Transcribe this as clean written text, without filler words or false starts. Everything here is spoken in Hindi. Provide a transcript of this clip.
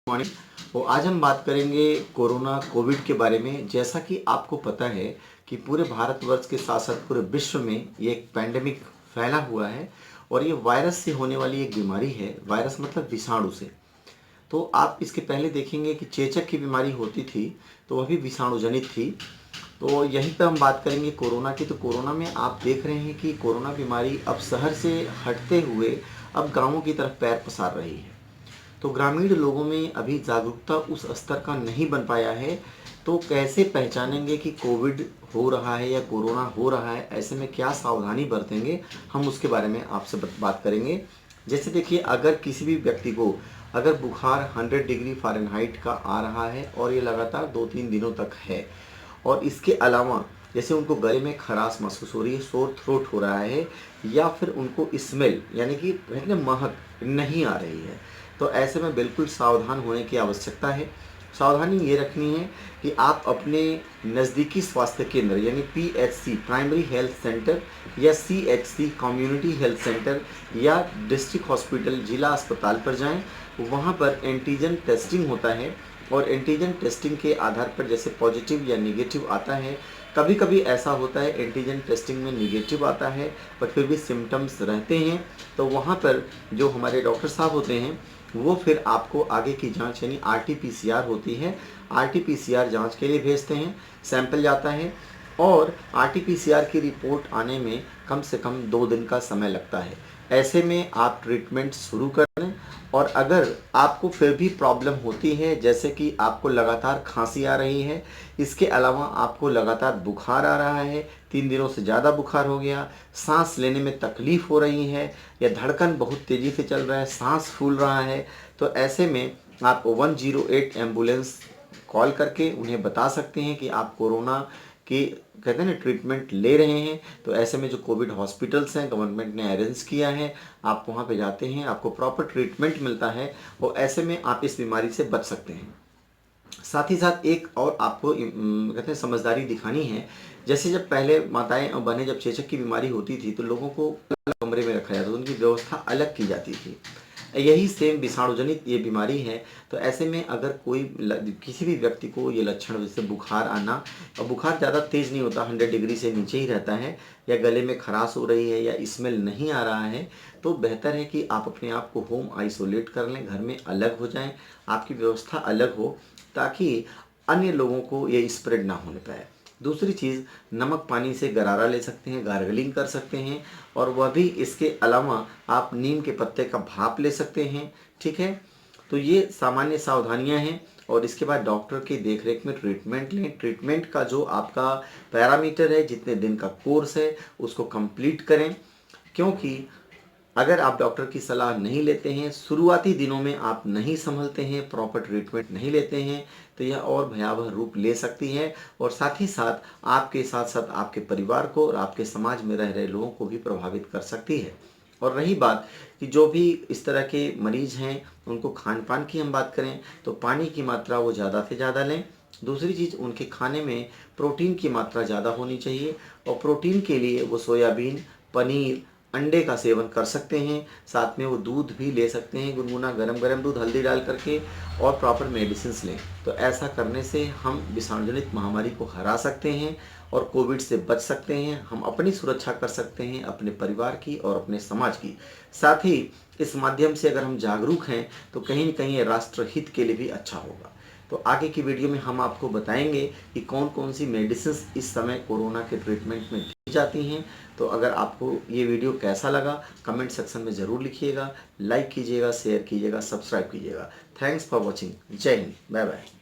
मॉर्निंग। तो आज हम बात करेंगे कोरोना कोविड के बारे में। जैसा कि आपको पता है कि पूरे भारतवर्ष के साथ साथ पूरे विश्व में ये एक पैंडेमिक फैला हुआ है और ये वायरस से होने वाली एक बीमारी है। वायरस मतलब विषाणु से। तो आप इसके पहले देखेंगे कि चेचक की बीमारी होती थी तो वह भी विषाणु जनित थी। तो यहीं पे हम बात करेंगे कोरोना की। तो कोरोना में आप देख रहे हैं कि कोरोना बीमारी अब शहर से हटते हुए अब गाँवों की तरफ पैर पसार रही है। तो ग्रामीण लोगों में अभी जागरूकता उस स्तर का नहीं बन पाया है। तो कैसे पहचानेंगे कि कोविड हो रहा है या कोरोना हो रहा है, ऐसे में क्या सावधानी बरतेंगे, हम उसके बारे में आपसे बात करेंगे। जैसे देखिए, अगर किसी भी व्यक्ति को अगर बुखार 100 डिग्री फ़ारेनहाइट का आ रहा है और ये लगातार 2-3 दिनों तक है और इसके अलावा जैसे उनको गले में खराश महसूस हो रही है, सोर थ्रोट हो रहा है या फिर उनको स्मेल यानी कि कहते हैं महक नहीं आ रही है, तो ऐसे में बिल्कुल सावधान होने की आवश्यकता है। सावधानी ये रखनी है कि आप अपने नज़दीकी स्वास्थ्य केंद्र यानी पीएचसी प्राइमरी हेल्थ सेंटर या सीएचसी कम्युनिटी हेल्थ सेंटर या डिस्ट्रिक्ट हॉस्पिटल जिला अस्पताल पर जाएं। वहां पर एंटीजन टेस्टिंग होता है और एंटीजन टेस्टिंग के आधार पर जैसे पॉजिटिव या निगेटिव आता है। कभी कभी ऐसा होता है एंटीजन टेस्टिंग में निगेटिव आता है पर फिर भी सिम्टम्स रहते हैं, तो वहाँ पर जो हमारे डॉक्टर साहब होते हैं वो फिर आपको आगे की जांच यानी आरटीपीसीआर होती है, आरटीपीसीआर जांच के लिए भेजते हैं। सैंपल जाता है और आरटीपीसीआर की रिपोर्ट आने में कम से कम 2 दिन का समय लगता है। ऐसे में आप ट्रीटमेंट शुरू करें और अगर आपको फिर भी प्रॉब्लम होती है, जैसे कि आपको लगातार खांसी आ रही है, इसके अलावा आपको लगातार बुखार आ रहा है, 3 दिनों से ज़्यादा बुखार हो गया, सांस लेने में तकलीफ़ हो रही है या धड़कन बहुत तेज़ी से चल रहा है, सांस फूल रहा है, तो ऐसे में आप 108 एम्बुलेंस कॉल करके उन्हें बता सकते हैं कि आप कोरोना की कहते हैं ना ट्रीटमेंट ले रहे हैं। तो ऐसे में जो कोविड हॉस्पिटल्स हैं गवर्नमेंट ने अरेंज किया है, आप वहाँ पे जाते हैं, आपको प्रॉपर ट्रीटमेंट मिलता है और ऐसे में आप इस बीमारी से बच सकते हैं। साथ ही साथ एक और आपको कहते हैं समझदारी दिखानी है। जैसे जब पहले माताएं और बहनें जब चेचक की बीमारी होती थी तो लोगों को अलग कमरे में रखा जाता था, उनकी व्यवस्था अलग की जाती थी। यही सेम विषाणु जनित ये बीमारी है। तो ऐसे में अगर कोई किसी भी व्यक्ति को ये लक्षण जैसे बुखार आना, और बुखार ज़्यादा तेज़ नहीं होता, 100 डिग्री से नीचे ही रहता है, या गले में खराश हो रही है या स्मेल नहीं आ रहा है, तो बेहतर है कि आप अपने आप को होम आइसोलेट कर लें, घर में अलग हो जाएं, आपकी व्यवस्था अलग हो ताकि अन्य लोगों को ये स्प्रेड ना होने पाए। दूसरी चीज़, नमक पानी से गरारा ले सकते हैं, गार्गलिंग कर सकते हैं, और वह भी इसके अलावा आप नीम के पत्ते का भाप ले सकते हैं। ठीक है, तो ये सामान्य सावधानियां हैं और इसके बाद डॉक्टर की देखरेख में ट्रीटमेंट लें। ट्रीटमेंट का जो आपका पैरामीटर है, जितने दिन का कोर्स है, उसको कंप्लीट करें, क्योंकि अगर आप डॉक्टर की सलाह नहीं लेते हैं, शुरुआती दिनों में आप नहीं संभलते हैं, प्रॉपर ट्रीटमेंट नहीं लेते हैं, तो यह और भयावह रूप ले सकती है और साथ ही साथ आपके साथ साथ आपके परिवार को और आपके समाज में रह रहे लोगों को भी प्रभावित कर सकती है। और रही बात कि जो भी इस तरह के मरीज हैं उनको खान पान की हम बात करें तो पानी की मात्रा वो ज़्यादा से ज़्यादा लें। दूसरी चीज़, उनके खाने में प्रोटीन की मात्रा ज़्यादा होनी चाहिए और प्रोटीन के लिए वो सोयाबीन, पनीर, अंडे का सेवन कर सकते हैं। साथ में वो दूध भी ले सकते हैं, गुनगुना गरम गरम दूध हल्दी डाल करके, और प्रॉपर मेडिसिन लें। तो ऐसा करने से हम विषाणुजनित महामारी को हरा सकते हैं और कोविड से बच सकते हैं। हम अपनी सुरक्षा कर सकते हैं, अपने परिवार की और अपने समाज की। साथ ही इस माध्यम से अगर हम जागरूक हैं तो कहीं न कहीं ये राष्ट्र हित के लिए भी अच्छा होगा। तो आगे की वीडियो में हम आपको बताएंगे कि कौन कौन सी मेडिसिन इस समय कोरोना के ट्रीटमेंट में दी जाती हैं। तो अगर आपको ये वीडियो कैसा लगा कमेंट सेक्शन में ज़रूर लिखिएगा, लाइक कीजिएगा, शेयर कीजिएगा, सब्सक्राइब कीजिएगा। Thanks for watching. जय हिंद, बाय बाय।